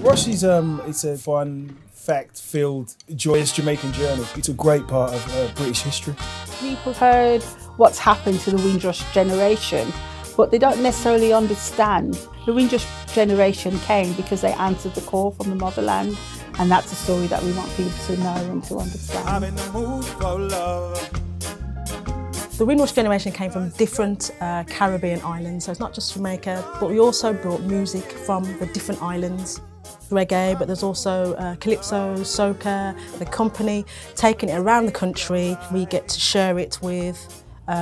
Rush is it's a fun, fact-filled, joyous Jamaican journey. It's a great part of British history. People heard what's happened to the Windrush generation, but they don't necessarily understand. The Windrush generation came because they answered the call from the motherland, and that's a story that we want people to know and to understand. I'm in the mood for love. The Windrush Generation came from different Caribbean islands, so it's not just Jamaica, but we also brought music from the different islands. Reggae, but there's also calypso, soca, the company, taking it around the country. We get to share it with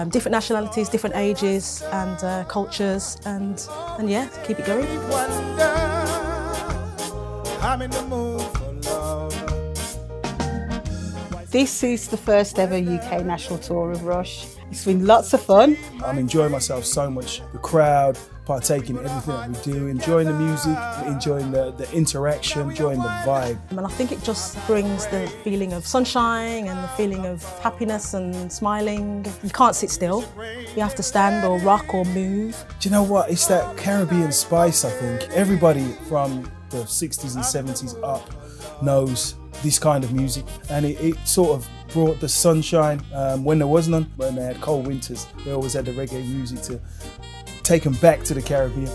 different nationalities, different ages and cultures, and yeah, keep it going. I'm in the mood for love. This is the first ever UK national tour of Rush. It's been lots of fun. I'm enjoying myself so much. The crowd, partaking in everything that we do, enjoying the music, enjoying the interaction, enjoying the vibe. And I think it just brings the feeling of sunshine and the feeling of happiness and smiling. You can't sit still. You have to stand or rock or move. Do you know what? It's that Caribbean spice, I think. Everybody from the 60s and 70s up knows this kind of music, and it sort of brought the sunshine when there was none. When they had cold winters, they always had the reggae music to take them back to the Caribbean.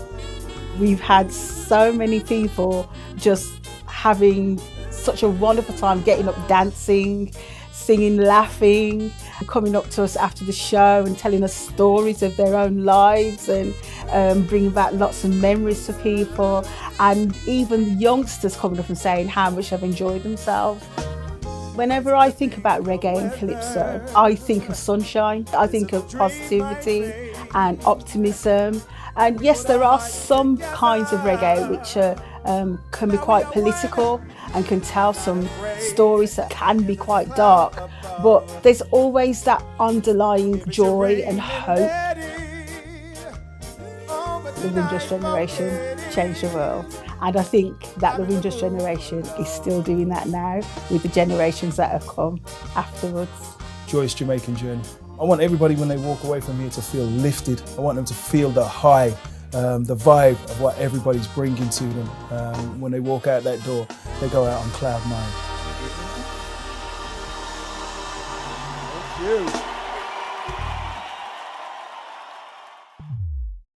We've had so many people just having such a wonderful time, getting up dancing, singing, laughing, coming up to us after the show and telling us stories of their own lives and bringing back lots of memories to people, and even youngsters coming up and saying how much they've enjoyed themselves. Whenever I think about reggae and calypso, I think of sunshine, I think of positivity and optimism. And yes, there are some kinds of reggae which can be quite political and can tell some stories that can be quite dark, but there's always that underlying joy and hope. The Windrush Generation changed the world, and I think that the Windrush Generation is still doing that now with the generations that have come afterwards. Joyous Jamaican journey. I want everybody when they walk away from here to feel lifted. I want them to feel the high, the vibe of what everybody's bringing to them. When they walk out that door, they go out on cloud nine. Thank you.